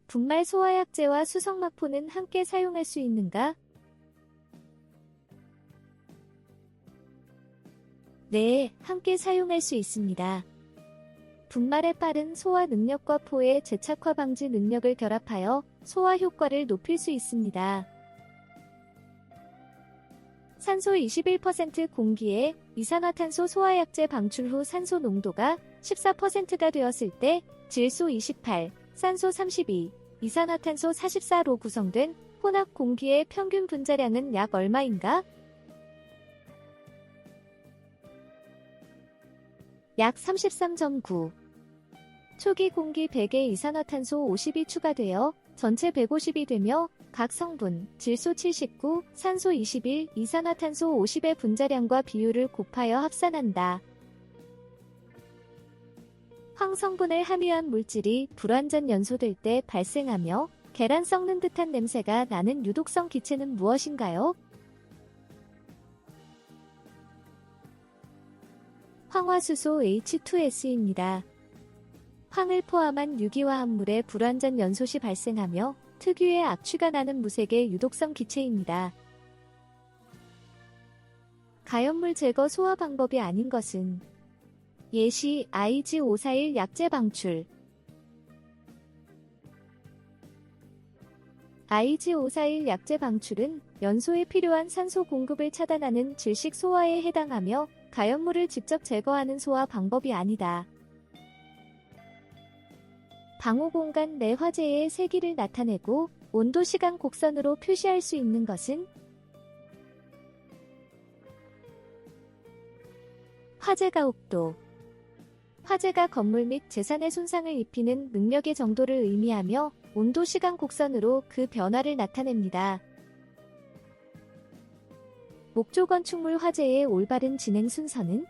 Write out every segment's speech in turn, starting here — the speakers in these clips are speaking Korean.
분말 소화약제와 수성마포는 함께 사용할 수 있는가? 네, 함께 사용할 수 있습니다. 분말의 빠른 소화 능력과 포의 재착화 방지 능력을 결합하여 소화 효과를 높일 수 있습니다. 산소 21% 공기에 이산화탄소 소화약제 방출 후 산소 농도가 14%가 되었을 때 질소 28, 산소 32, 이산화탄소 44로 구성된 혼합 공기의 평균 분자량은 약 얼마인가? 약 33.9. 초기 공기 100에 이산화탄소 50이 추가되어 전체 150이 되며 각 성분, 질소 79, 산소 21, 이산화탄소 50의 분자량과 비율을 곱하여 합산한다. 황성분을 함유한 물질이 불완전 연소될 때 발생하며 계란 썩는 듯한 냄새가 나는 유독성 기체는 무엇인가요? 황화수소 H2S입니다. 황을 포함한 유기화합물의 불완전 연소 시 발생하며 특유의 악취가 나는 무색의 유독성 기체입니다. 가염물 제거 소화 방법이 아닌 것은 예시 IG541 약제 방출. IG541 약제 방출은 연소에 필요한 산소 공급을 차단하는 질식 소화에 해당하며 가염물을 직접 제거하는 소화 방법이 아니다. 방호 공간 내 화재의 세기를 나타내고 온도 시간 곡선으로 표시할 수 있는 것은 화재 가혹도. 화재가 건물 및 재산에 손상을 입히는 능력의 정도를 의미하며 온도 시간 곡선으로 그 변화를 나타냅니다. 목조 건축물 화재의 올바른 진행 순서는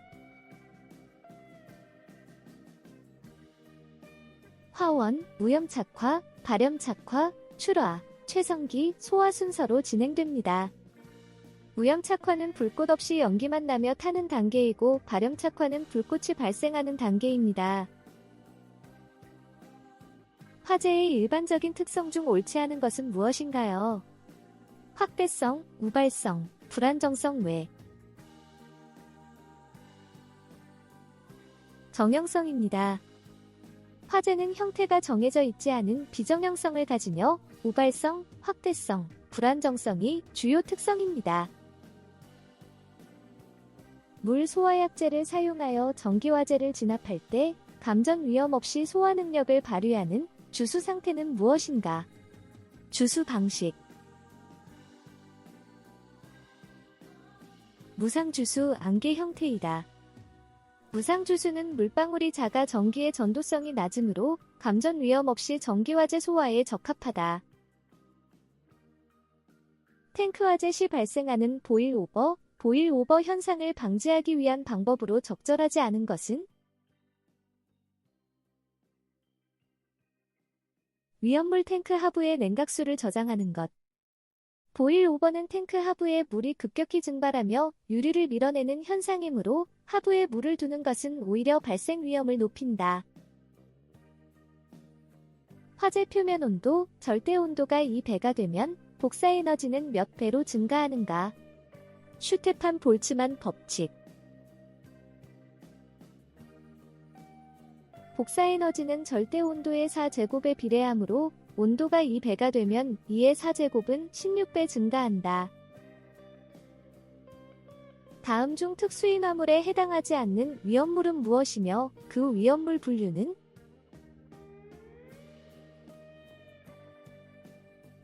화원, 무염착화, 발염착화, 출화, 최성기, 소화 순서로 진행됩니다. 무염착화는 불꽃 없이 연기만 나며 타는 단계이고 발염착화는 불꽃이 발생하는 단계입니다. 화재의 일반적인 특성 중 옳지 않은 것은 무엇인가요? 확대성, 우발성, 불안정성 외 정형성입니다. 화재는 형태가 정해져 있지 않은 비정형성을 가지며 우발성, 확대성, 불안정성이 주요 특성입니다. 물 소화약제를 사용하여 전기화재를 진압할 때 감전 위험 없이 소화 능력을 발휘하는 주수 상태는 무엇인가? 주수 방식. 무상주수 안개 형태이다. 무상주수는 물방울이 작아 전기의 전도성이 낮으므로 감전 위험 없이 전기화재 소화에 적합하다. 탱크화재 시 발생하는 보일오버, 보일오버 현상을 방지하기 위한 방법으로 적절하지 않은 것은 위험물 탱크 하부에 냉각수를 저장하는 것. 보일오버는 탱크 하부에 물이 급격히 증발하며 유류를 밀어내는 현상이므로 하부에 물을 두는 것은 오히려 발생 위험을 높인다. 화재 표면 온도, 절대 온도가 2배가 되면 복사 에너지는 몇 배로 증가하는가? 슈테판 볼츠만 법칙. 복사 에너지는 절대 온도의 4제곱에 비례하므로 온도가 2배가 되면 2의 4제곱은 16배 증가한다. 다음 중 특수인화물에 해당하지 않는 위험물은 무엇이며 그 위험물 분류는?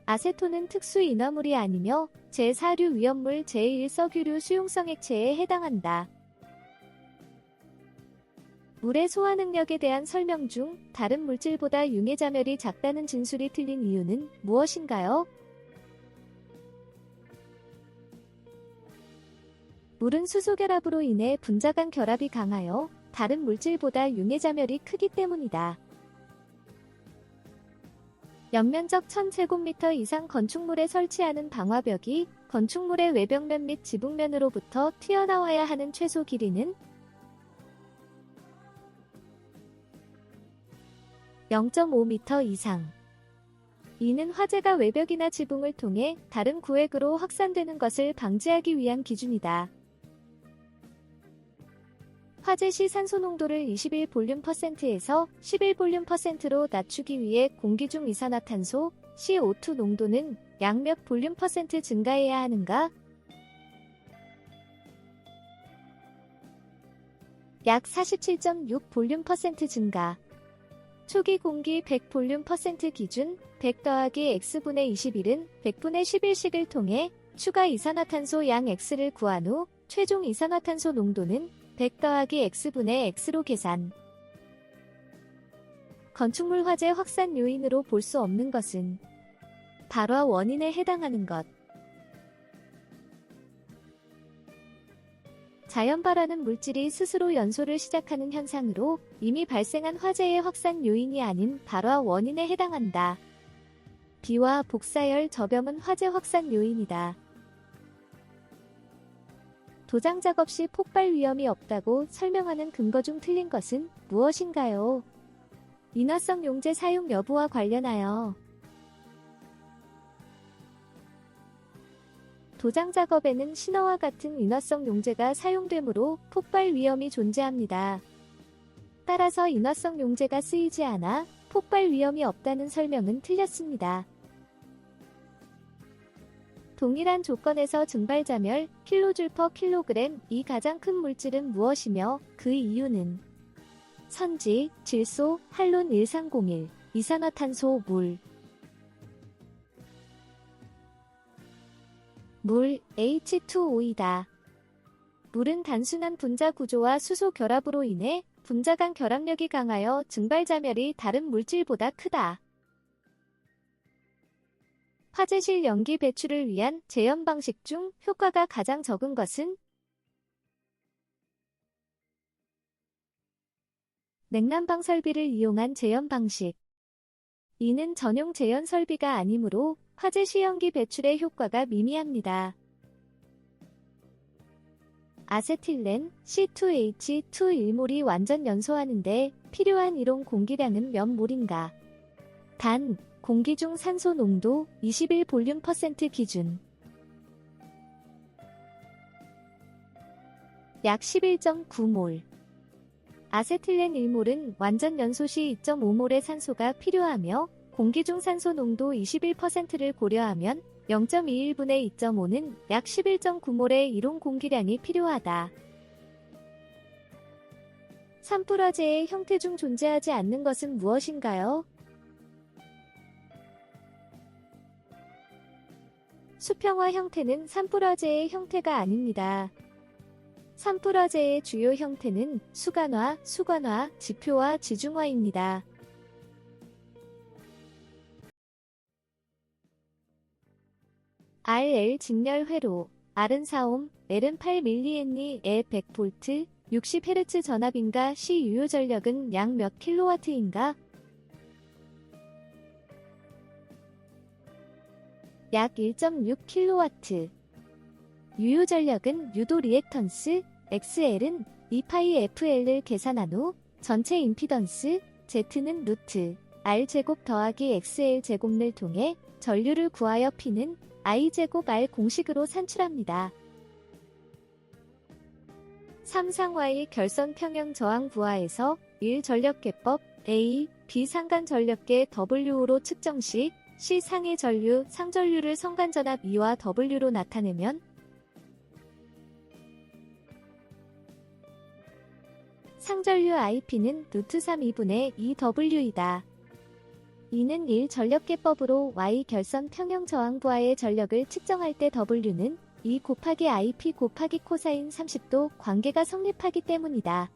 아세톤은 특수인화물이 아니며 제4류 위험물 제1석유류 수용성 액체에 해당한다. 물의 소화 능력에 대한 설명 중 다른 물질보다 융해자멸이 작다는 진술이 틀린 이유는 무엇인가요? 물은 수소결합으로 인해 분자 간 결합이 강하여 다른 물질보다 융해자멸이 크기 때문이다. 연면적 1000제곱미터 이상 건축물에 설치하는 방화벽이 건축물의 외벽면 및 지붕면으로부터 튀어나와야 하는 최소 길이는 0.5m 이상. 이는 화재가 외벽이나 지붕을 통해 다른 구획으로 확산되는 것을 방지하기 위한 기준이다. 화재 시 산소 농도를 21볼륨%에서 11볼륨%로 낮추기 위해 공기 중 이산화탄소, CO2 농도는 약 몇 볼륨 % 증가해야 하는가? 약 47.6볼륨 % 증가. 초기 공기 100볼륨 % 기준 100 더하기 X분의 21은 100분의 11씩을 통해 추가 이산화탄소 양 X를 구한 후 최종 이산화탄소 농도는 100 더하기 X분의 X로 계산. 건축물 화재 확산 요인으로 볼 수 없는 것은 발화 원인에 해당하는 것. 자연 발화는 물질이 스스로 연소를 시작하는 현상으로 이미 발생한 화재의 확산 요인이 아닌 발화 원인에 해당한다. 비와 복사열 저병은 화재 확산 요인이다. 도장 작업 시 폭발 위험이 없다고 설명하는 근거 중 틀린 것은 무엇인가요? 인화성 용제 사용 여부와 관련하여 도장 작업에는 신어와 같은 인화성 용제가 사용되므로 폭발 위험이 존재합니다. 따라서 인화성 용제가 쓰이지 않아 폭발 위험이 없다는 설명은 틀렸습니다. 동일한 조건에서 증발자멸 kJ/kg이 가장 큰 물질은 무엇이며 그 이유는 선지, 질소, 할론 1301, 이산화탄소, 물 H2O이다. 물은 단순한 분자 구조와 수소 결합으로 인해 분자 간 결합력이 강하여 증발자멸이 다른 물질보다 크다. 화재실 연기 배출을 위한 재현 방식 중 효과가 가장 적은 것은 냉난방 설비를 이용한 재현 방식. 이는 전용 재현 설비가 아니므로 화재 시 연기 배출의 효과가 미미합니다. 아세틸렌 C2H2 1몰이 완전 연소하는데 필요한 이론 공기량은 몇 몰인가? 단, 공기 중 산소 농도 21볼륨 % 기준 약 11.9몰. 아세틸렌 1몰은 완전 연소 시 2.5몰의 산소가 필요하며 공기 중 산소 농도 21%를 고려하면 0.21분의 2.5는 약 11.9몰의 이론 공기량이 필요하다. 산불 화재의 형태 중 존재하지 않는 것은 무엇인가요? 수평화 형태는 산불 화재의 형태가 아닙니다. 산불 화재의 주요 형태는 수간화, 수관화, 지표화, 지중화입니다. RL 직렬 회로, R은 4옴, L은 8mA 에 100V, 60Hz 전압인가 시 유효 전력은 약 몇 킬로와트인가? 약 1.6kW. 유효 전력은 유도 리액턴스 XL은 2πfL을 계산한 후 전체 임피던스 Z는 루트 R제곱 더하기 XL 제곱을 통해 전류를 구하여 P는 I제곱 R 공식으로 산출합니다. 3상화의 결선 평형 저항 부하에서 1 전력계법 A, B 상간 전력계 W로 측정 시 C 상의 전류, 상전류를 성간전압 E와 W로 나타내면 상전류 IP는 루트 3 2분의 2W이다. 이는 1 전력계법으로 Y 결선 평형 저항 부하의 전력을 측정할 때 W는 2 곱하기 IP 곱하기 코사인 30도 관계가 성립하기 때문이다.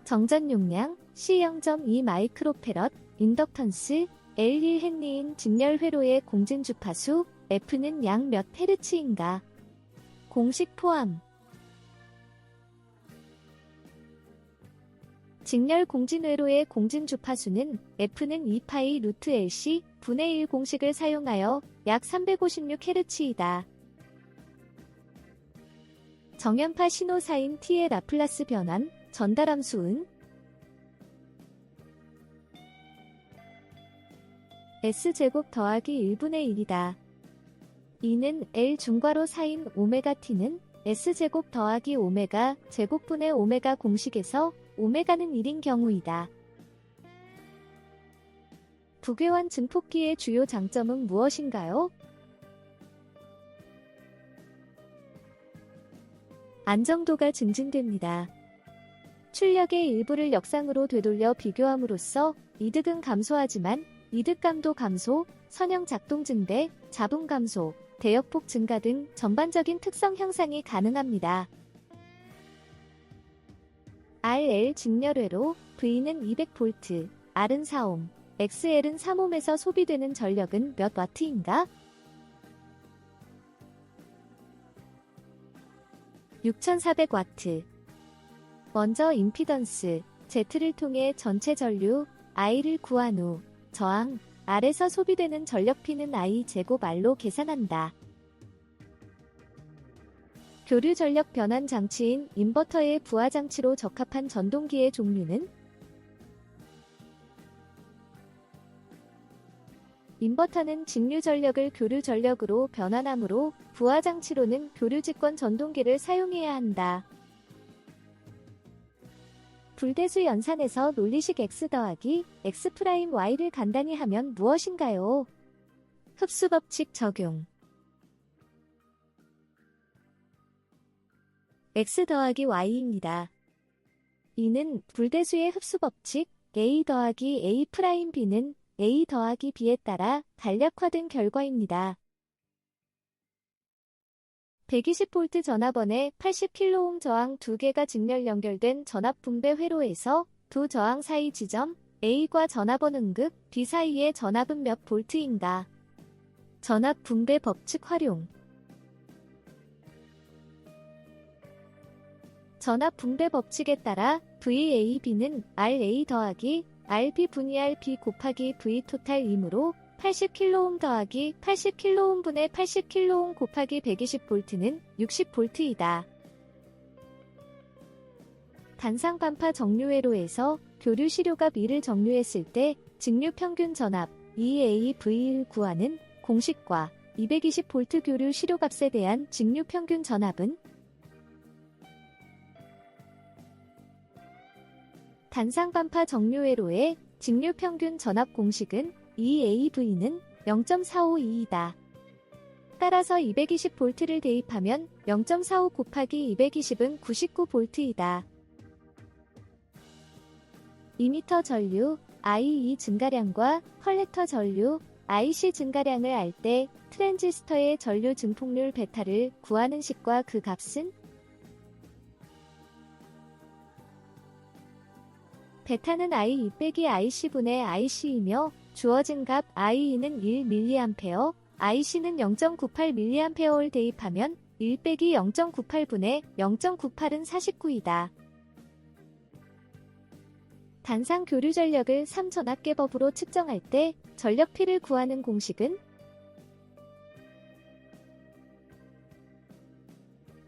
정전 용량 C 0.2 마이크로페럿, 인덕턴스 L1 헨리인 직렬 회로의 공진 주파수 F는 약 몇 헤르츠인가? 공식 포함. 직렬 공진 회로의 공진 주파수는 F는 2파이 루트 LC 분의 1 공식을 사용하여 약 356Hz이다. 정연파 신호사인 T의 라플라스 변환, 전달함수은 S제곱 더하기 1분의 1이다. 이는 L 중괄호 사인 오메가 T는 S제곱 더하기 오메가 제곱분의 오메가 공식에서 오메가는 1인 경우이다. 부괴환 증폭기의 주요 장점은 무엇인가요? 안정도가 증진됩니다. 출력의 일부를 역상으로 되돌려 비교함으로써 이득은 감소하지만 이득감도 감소, 선형 작동 증대, 잡음 감소, 대역폭 증가 등 전반적인 특성 형상이 가능합니다. RL 직렬회로 V는 200V, R은 4옴, XL은 3옴에서 소비되는 전력은 몇 와트인가? 6400W. 먼저 임피던스 Z를 통해 전체 전류 I를 구한 후 저항 R에서 소비되는 전력 P는 I 제곱 R로 계산한다. 교류 전력 변환 장치인 인버터의 부하 장치로 적합한 전동기의 종류는? 인버터는 직류 전력을 교류 전력으로 변환하므로 부하 장치로는 교류 직권 전동기를 사용해야 한다. 불대수 연산에서 논리식 X 더하기 X 프라임 Y를 간단히 하면 무엇인가요? 흡수법칙 적용. X 더하기 Y입니다. 이는 불대수의 흡수법칙 A 더하기 A 프라임 B는 A 더하기 B에 따라 간략화된 결과입니다. 120V 전압원에 80kΩ 저항 2개가 직렬 연결된 전압 분배 회로에서 두 저항 사이 지점 A과 전압원 음극 B 사이의 전압은 몇 볼트인가? 전압 분배 법칙 활용. 전압 분배 법칙에 따라 VAB는 RA 더하기 RB 분위 RB 곱하기 V 토탈이므로 80kΩ 더하기 80kΩ 분의 80kΩ 곱하기 120V는 60V이다. 단상반파 정류회로에서 교류 시료가 B를 정류했을 때 직류 평균 전압 EAV를 구하는 공식과 220V 교류 시료값에 대한 직류 평균 전압은 단상반파 정류회로의 직류 평균 전압 공식은 EAV는 0.452이다. 따라서 220V를 대입하면 0.45 곱하기 220은 99V이다. 2m 전류 IE 증가량과 컬렉터 전류 IC 증가량을 알 때 트랜지스터의 전류 증폭률 베타를 구하는 식과 그 값은? 베타는 I2 빼기 IC분의 IC이며 주어진 값 IE는 1mA, IC는 0.98mA를 대입하면 1 빼기 0.98분의 0.98은 49이다. 단상 교류 전력을 3전압계법으로 측정할 때 전력 P를 구하는 공식은?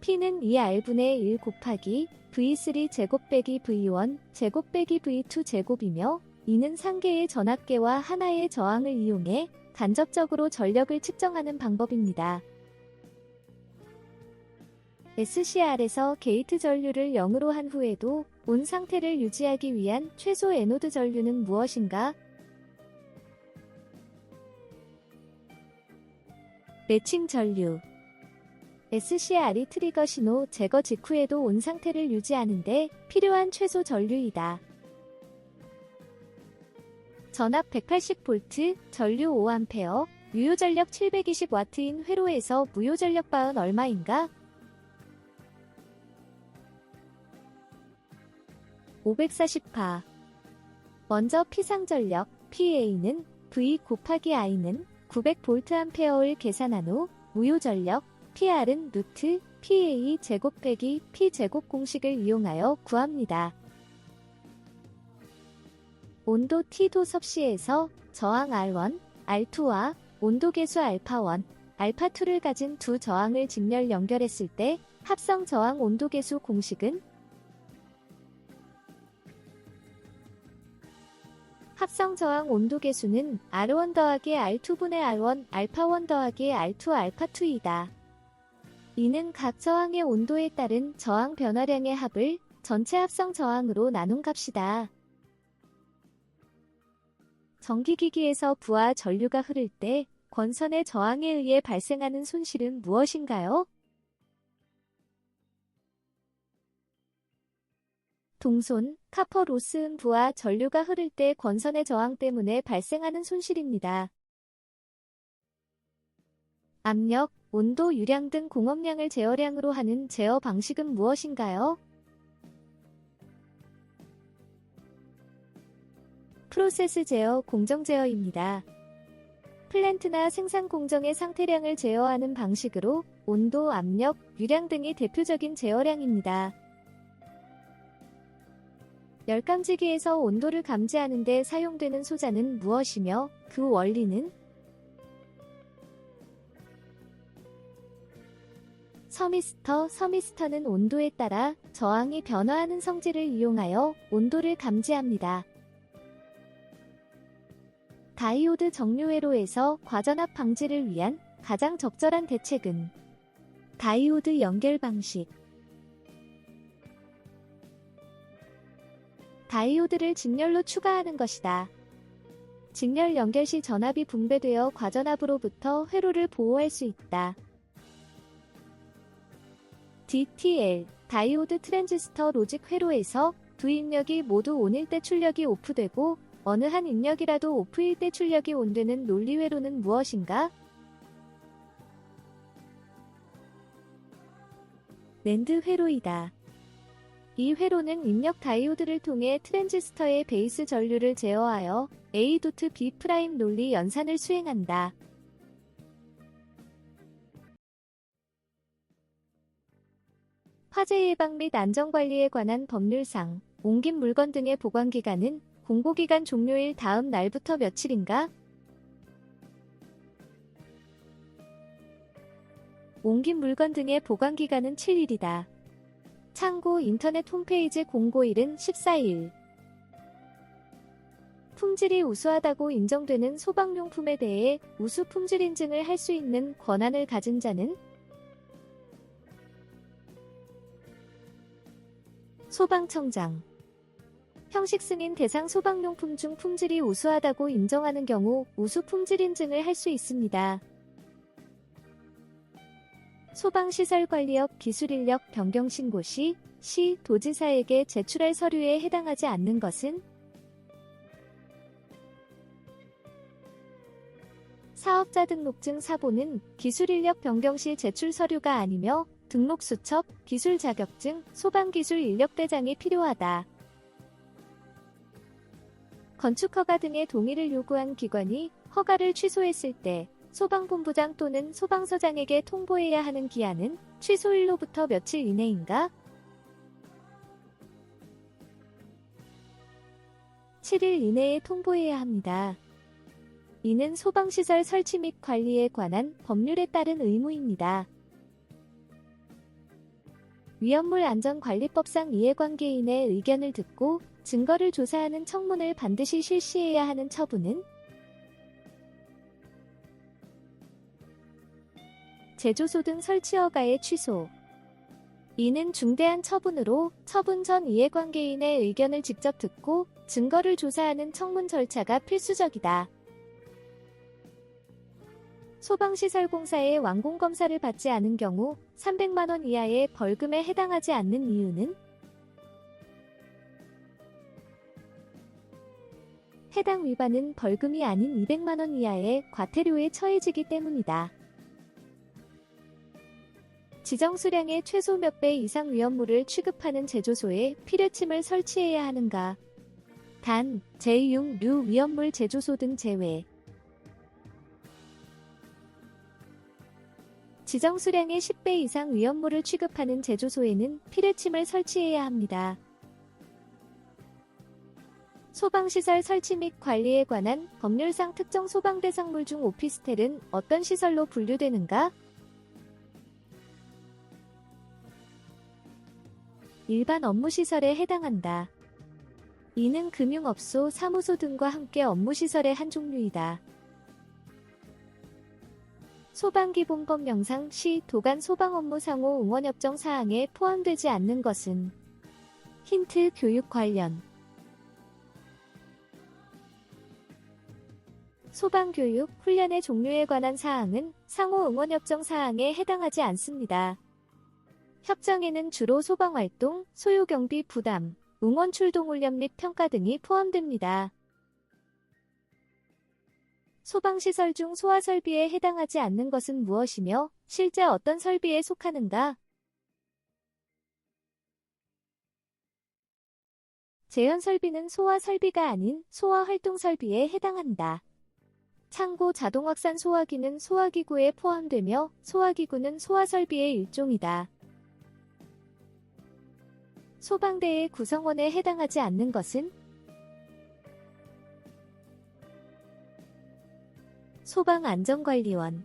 P는 2R분의 1 곱하기 V3 제곱 빼기 V1 제곱 빼기 V2 제곱이며 이는 상계의 전압계와 하나의 저항을 이용해 간접적으로 전력을 측정하는 방법입니다. SCR에서 게이트 전류를 0으로 한 후에도 온 상태를 유지하기 위한 최소 에노드 전류는 무엇인가? 매칭 전류. SCR이 트리거 신호 제거 직후에도 온 상태를 유지하는데 필요한 최소 전류이다. 전압 180V, 전류 5A, 유효 전력 720W인 회로에서 무효 전력 바은 얼마인가? 540파. 먼저 P상 전력, PA는 V 곱하기 I는 900VA를 계산한 후 무효 전력, PR은 루트 PA 제곱 빼기 P 제곱 공식을 이용하여 구합니다. 온도 T도 섭씨에서 저항 R1, R2와 온도 계수 알파1, 알파2를 가진 두 저항을 직렬 연결했을 때 합성 저항 온도 계수 공식은 합성 저항 온도 계수는 R1 더하기 R2분의 R1 알파1 더하기 R2 알파2이다. 이는 각 저항의 온도에 따른 저항 변화량의 합을 전체 합성 저항으로 나눈 값이다. 전기기기에서 부하 전류가 흐를 때 권선의 저항에 의해 발생하는 손실은 무엇인가요? 동손, 카퍼 로스은 부하 전류가 흐를 때 권선의 저항 때문에 발생하는 손실입니다. 압력, 온도, 유량 등 공업량을 제어량으로 하는 제어 방식은 무엇인가요? 프로세스 제어, 공정 제어입니다. 플랜트나 생산 공정의 상태량을 제어하는 방식으로 온도, 압력, 유량 등이 대표적인 제어량입니다. 열감지기에서 온도를 감지하는 데 사용되는 소자는 무엇이며 그 원리는? 서미스터, 서미스터는 온도에 따라 저항이 변화하는 성질을 이용하여 온도를 감지합니다. 다이오드 정류회로에서 과전압 방지를 위한 가장 적절한 대책은 다이오드 연결 방식. 다이오드를 직렬로 추가하는 것이다. 직렬 연결 시 전압이 분배되어 과전압으로부터 회로를 보호할 수 있다. DTL, 다이오드 트랜지스터 로직 회로에서 두 입력이 모두 ON일 때 출력이 오프되고 어느 한 입력이라도 오프일 때 출력이 ON되는 논리 회로는 무엇인가? 낸드 회로이다. 이 회로는 입력 다이오드를 통해 트랜지스터의 베이스 전류를 제어하여 A.B' 논리 연산을 수행한다. 화재 예방 및 안전관리에 관한 법률상, 옮긴 물건 등의 보관기간은 공고기간 종료일 다음 날부터 며칠인가? 옮긴 물건 등의 보관기간은 7일이다. 참고 인터넷 홈페이지 공고일은 14일. 품질이 우수하다고 인정되는 소방용품에 대해 우수 품질 인증을 할 수 있는 권한을 가진 자는? 소방청장. 형식 승인 대상 소방용품 중 품질이 우수하다고 인정하는 경우 우수 품질 인증을 할 수 있습니다. 소방시설관리업 기술인력 변경 신고 시 도지사에게 제출할 서류에 해당하지 않는 것은? 사업자 등록증 사본은 기술인력 변경 시 제출 서류가 아니며 등록수첩, 기술 자격증, 소방기술 인력대장이 필요하다. 건축허가 등의 동의를 요구한 기관이 허가를 취소했을 때 소방본부장 또는 소방서장에게 통보해야 하는 기한은 취소일로부터 며칠 이내인가? 7일 이내에 통보해야 합니다. 이는 소방시설 설치 및 관리에 관한 법률에 따른 의무입니다. 위험물 안전관리법상 이해관계인의 의견을 듣고 증거를 조사하는 청문을 반드시 실시해야 하는 처분은? 제조소 등 설치 허가의 취소. 이는 중대한 처분으로 처분 전 이해관계인의 의견을 직접 듣고 증거를 조사하는 청문 절차가 필수적이다. 소방시설공사의 완공검사를 받지 않은 경우 300만원 이하의 벌금에 해당하지 않는 이유는? 해당 위반은 벌금이 아닌 200만원 이하의 과태료에 처해지기 때문이다. 지정 수량의 최소 몇 배 이상 위험물을 취급하는 제조소에 필요침을 설치해야 하는가? 단, 제6류 위험물 제조소 등 제외. 지정 수량의 10배 이상 위험물을 취급하는 제조소에는 필요침을 설치해야 합니다. 소방시설 설치 및 관리에 관한 법률상 특정 소방대상물 중 오피스텔은 어떤 시설로 분류되는가? 일반 업무시설에 해당한다. 이는 금융업소, 사무소 등과 함께 업무시설의 한 종류이다. 소방기본법 명상 시 도관 소방업무 상호 응원협정 사항에 포함되지 않는 것은 힌트 교육 관련 소방교육, 훈련의 종류에 관한 사항은 상호 응원협정 사항에 해당하지 않습니다. 협정에는 주로 소방활동, 소요경비 부담, 응원 출동 훈련 및 평가 등이 포함됩니다. 소방시설 중 소화설비에 해당하지 않는 것은 무엇이며 실제 어떤 설비에 속하는가? 제연설비는 소화설비가 아닌 소화활동설비에 해당한다. 창고 자동확산 소화기는 소화기구에 포함되며 소화기구는 소화설비의 일종이다. 소방대의 구성원에 해당하지 않는 것은 소방안전관리원.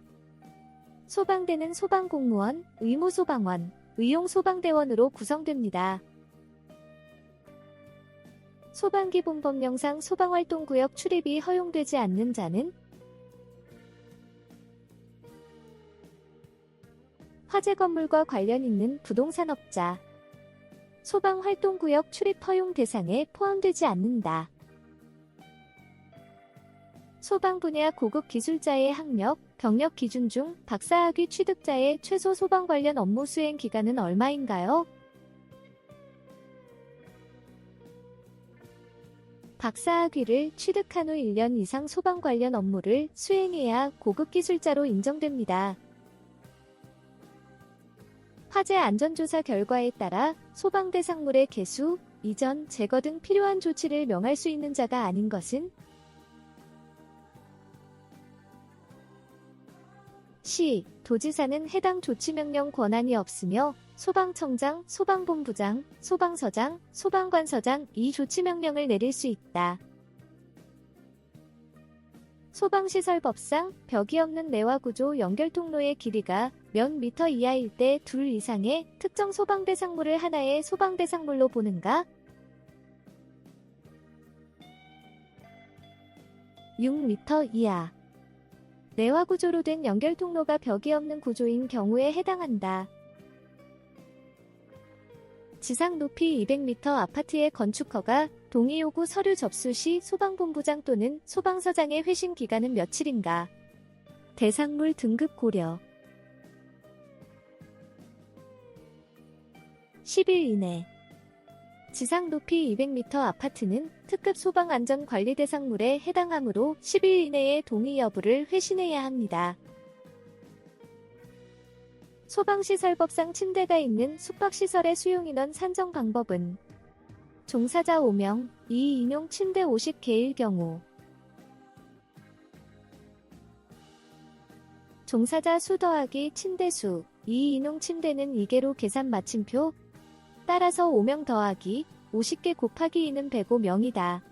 소방대는 소방공무원, 의무소방원, 의용소방대원으로 구성됩니다. 소방기본법령상 소방활동구역 출입이 허용되지 않는 자는 화재 건물과 관련 있는 부동산업자. 소방활동구역 출입 허용 대상에 포함되지 않는다. 소방 분야 고급 기술자의 학력, 경력 기준 중 박사학위 취득자의 최소 소방 관련 업무 수행 기간은 얼마인가요? 박사학위를 취득한 후 1년 이상 소방 관련 업무를 수행해야 고급 기술자로 인정됩니다. 화재 안전조사 결과에 따라 소방대 상물의 개수, 이전, 제거 등 필요한 조치를 명할 수 있는 자가 아닌 것은 시, 도지사는 해당 조치명령 권한이 없으며 소방청장, 소방본부장, 소방서장, 소방관서장 이 조치명령을 내릴 수 있다. 소방시설법상 벽이 없는 내화구조 연결통로의 길이가 몇 미터 이하일 때 둘 이상의 특정 소방대상물을 하나의 소방대상물로 보는가? 6미터 이하. 내화구조로 된 연결통로가 벽이 없는 구조인 경우에 해당한다. 지상 높이 200m 아파트의 건축허가, 동의 요구 서류 접수 시 소방본부장 또는 소방서장의 회신 기간은 며칠인가? 대상물 등급 고려. 10일 이내. 지상 높이 200m 아파트는 특급 소방안전관리 대상물에 해당하므로 10일 이내에 동의 여부를 회신해야 합니다. 소방시설법상 침대가 있는 숙박시설의 수용인원 산정 방법은 종사자 5명, 2인용 침대 50개일 경우 종사자 수 더하기 침대 수, 2인용 침대는 2개로 계산 마침표 따라서 5명 더하기 50개 곱하기 2는 105명이다.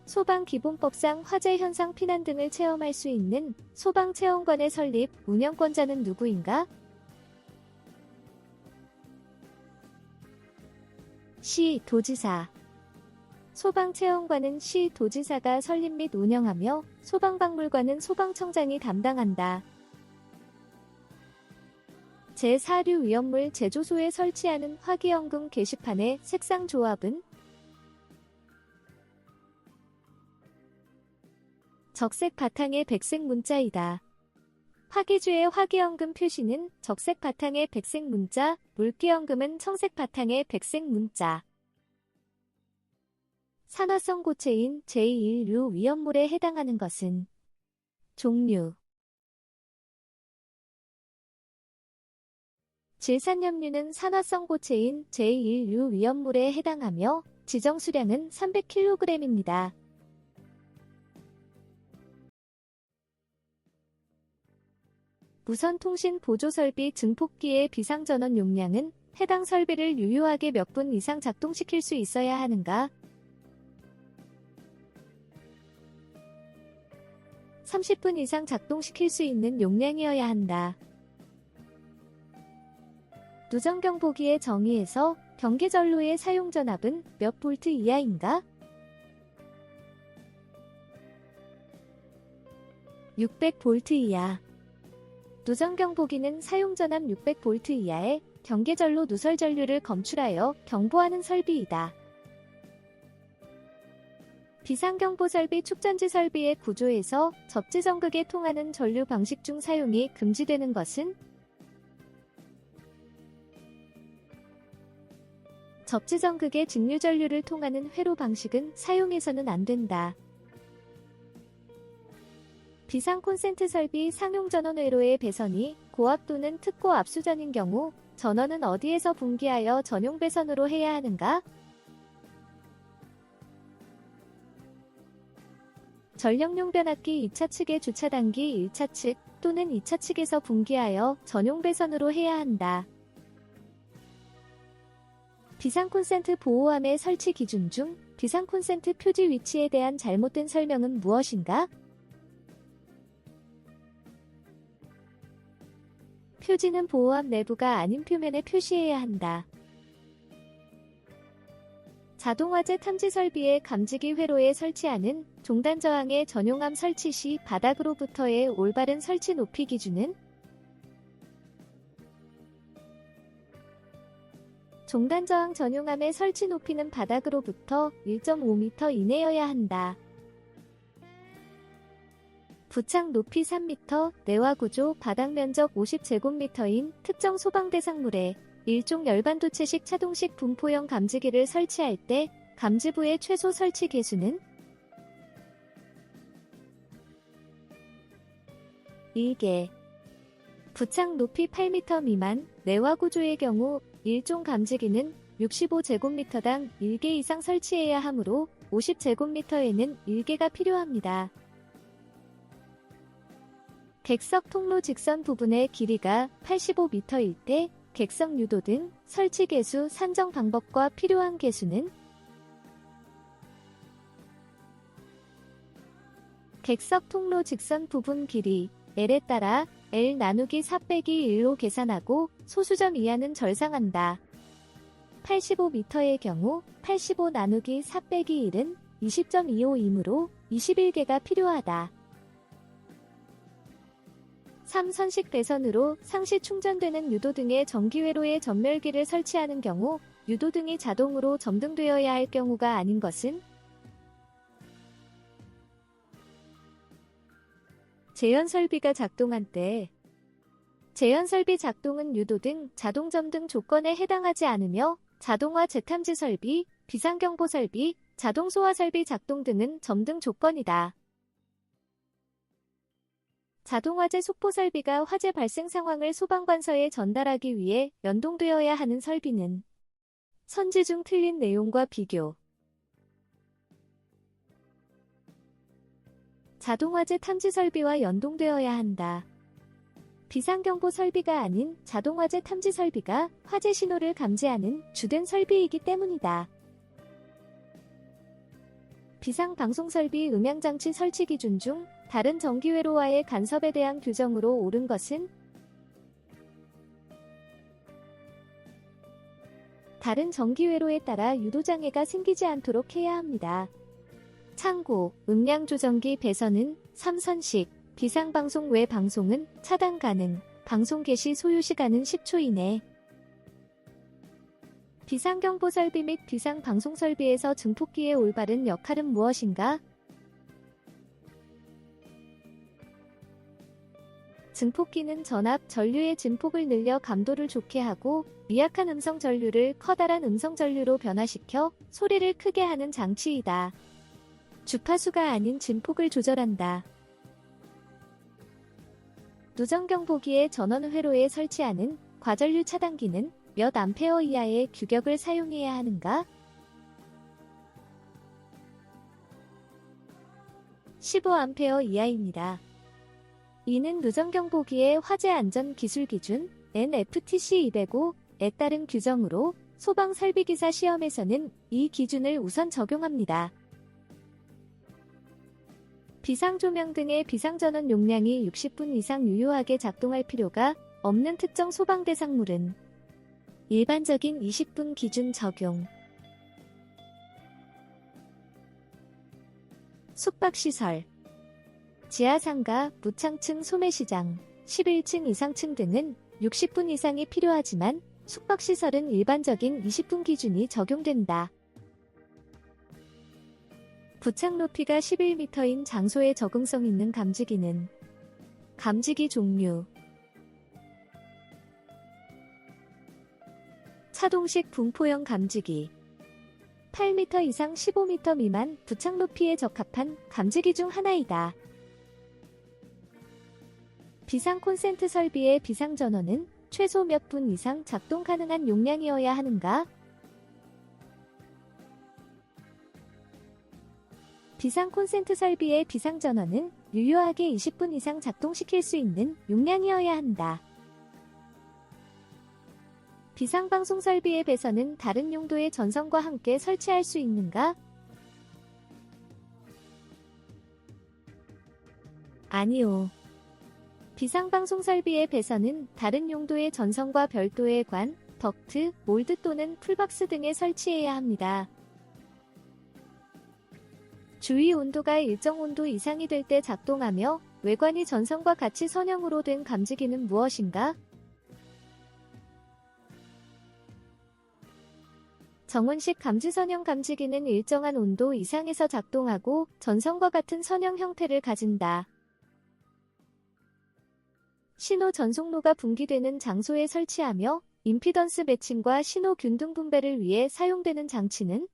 소방기본법상 화재 현상 피난 등을 체험할 수 있는 소방체험관의 설립, 운영권자는 누구인가? 시, 도지사. 소방체험관은 시, 도지사가 설립 및 운영하며 소방박물관은 소방청장이 담당한다. 제4류 위험물 제조소에 설치하는 화기연금 게시판의 색상 조합은 적색 바탕의 백색 문자이다. 화기주의 화기연금 표시는 적색 바탕의 백색 문자, 물기연금은 청색 바탕의 백색 문자. 산화성 고체인 제1류 위험물에 해당하는 것은 종류. 질산염류는 산화성 고체인 제1류 위험물에 해당하며 지정 수량은 300kg입니다. 무선통신 보조설비 증폭기의 비상전원 용량은 해당 설비를 유효하게 몇 분 이상 작동시킬 수 있어야 하는가? 30분 이상 작동시킬 수 있는 용량이어야 한다. 누전경보기의 정의에서 경계전로의 사용 전압은 몇 볼트 이하인가? 600V 이하. 누전경보기는 사용전압 600V 이하의 경계전로 누설전류를 검출하여 경보하는 설비이다. 비상경보 설비 축전지 설비의 구조에서 접지전극에 통하는 전류 방식 중 사용이 금지되는 것은 접지전극의 직류전류를 통하는 회로 방식은 사용해서는 안 된다. 비상콘센트 설비 상용전원 회로의 배선이 고압 또는 특고 압수전인 경우 전원은 어디에서 분기하여 전용 배선으로 해야 하는가? 전력용 변압기 2차 측의 주차 단기 1차 측 또는 2차 측에서 분기하여 전용 배선으로 해야 한다. 비상콘센트 보호함의 설치 기준 중 비상콘센트 표지 위치에 대한 잘못된 설명은 무엇인가? 표지는 보호함 내부가 아닌 표면에 표시해야 한다. 자동화재 탐지 설비의 감지기 회로에 설치하는 종단 저항의 전용함 설치 시 바닥으로부터의 올바른 설치 높이 기준은 종단 저항 전용함의 설치 높이는 바닥으로부터 1.5m 이내여야 한다. 부착 높이 3m, 내화 구조 바닥 면적 50제곱미터인 특정 소방 대상물에 일종 열반도체식 차동식 분포형 감지기를 설치할 때 감지부의 최소 설치 개수는 1개. 부착 높이 8m 미만, 내화 구조의 경우 일종 감지기는 65제곱미터당 1개 이상 설치해야 하므로 50제곱미터에는 1개가 필요합니다. 객석 통로 직선 부분의 길이가 85m일 때 객석 유도 등 설치 개수 산정 방법과 필요한 개수는 객석 통로 직선 부분 길이 L에 따라 L 나누기 4 빼기 1로 계산하고 소수점 이하는 절상한다. 85m의 경우 85 나누기 4 빼기 1은 20.25이므로 21개가 필요하다. 3선식 배선으로 상시 충전되는 유도등의 전기회로에 전멸기를 설치하는 경우 유도등이 자동으로 점등되어야 할 경우가 아닌 것은 재현설비가 작동한 때 재현설비 작동은 유도등, 자동점등 조건에 해당하지 않으며 자동화 재탐지 설비, 비상경보 설비, 자동소화 설비 작동 등은 점등 조건이다. 자동화재 속보 설비가 화재 발생 상황을 소방관서에 전달하기 위해 연동되어야 하는 설비는 선지 중 틀린 내용과 비교. 자동화재 탐지 설비와 연동되어야 한다. 비상경보 설비가 아닌 자동화재 탐지 설비가 화재 신호를 감지하는 주된 설비이기 때문이다. 비상방송설비 음향장치 설치 기준 중 다른 전기회로와의 간섭에 대한 규정으로 옳은 것은 다른 전기회로에 따라 유도장애가 생기지 않도록 해야 합니다. 참고, 음량조정기 배선은 3선식, 비상방송 외 방송은 차단 가능, 방송 개시 소요시간은 10초 이내. 비상경보 설비 및 비상방송 설비에서 증폭기의 올바른 역할은 무엇인가? 증폭기는 전압, 전류의 진폭을 늘려 감도를 좋게 하고 미약한 음성 전류를 커다란 음성 전류로 변화시켜 소리를 크게 하는 장치이다. 주파수가 아닌 진폭을 조절한다. 누전경보기의 전원 회로에 설치하는 과전류 차단기는 몇 암페어 이하의 규격을 사용해야 하는가? 15A 이하입니다. 이는 누전경보기의 화재 안전 기술 기준 NFTC 205에 따른 규정으로 소방설비기사 시험에서는 이 기준을 우선 적용합니다. 비상조명 등의 비상전원 용량이 60분 이상 유효하게 작동할 필요가 없는 특정 소방대상물은 일반적인 20분 기준 적용. 숙박시설, 지하상가, 무창층 소매시장, 11층 이상층 등은 60분 이상이 필요하지만 숙박시설은 일반적인 20분 기준이 적용된다. 부착 높이가 11m인 장소에 적응성 있는 감지기는 감지기 종류, 차동식 분포형 감지기, 8m 이상 15m 미만 부착 높이에 적합한 감지기 중 하나이다. 비상 콘센트 설비의 비상 전원은 최소 몇 분 이상 작동 가능한 용량이어야 하는가? 비상 콘센트 설비의 비상 전원은 유효하게 20분 이상 작동시킬 수 있는 용량이어야 한다. 비상방송 설비의 배선은 다른 용도의 전선과 함께 설치할 수 있는가? 아니요. 비상방송 설비의 배선은 다른 용도의 전선과 별도의 관, 덕트, 몰드 또는 풀박스 등에 설치해야 합니다. 주위 온도가 일정 온도 이상이 될 때 작동하며 외관이 전선과 같이 선형으로 된 감지기는 무엇인가? 정원식 감지선형 감지기는 일정한 온도 이상에서 작동하고 전선과 같은 선형 형태를 가진다. 신호 전송로가 분기되는 장소에 설치하며 임피던스 매칭과 신호 균등 분배를 위해 사용되는 장치는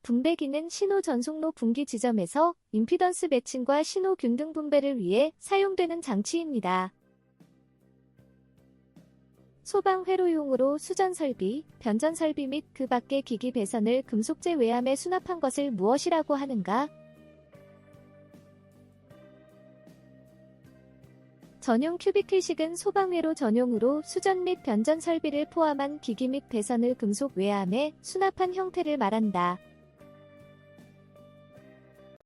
분배기는 신호 전송로 분기 지점에서 임피던스 매칭과 신호 균등 분배를 위해 사용되는 장치입니다. 소방 회로용으로 수전 설비, 변전 설비 및 그 밖의 기기 배선을 금속재 외암에 수납한 것을 무엇이라고 하는가? 전용 큐비클식은 소방회로 전용으로 수전 및 변전 설비를 포함한 기기 및 배선을 금속 외암에 수납한 형태를 말한다.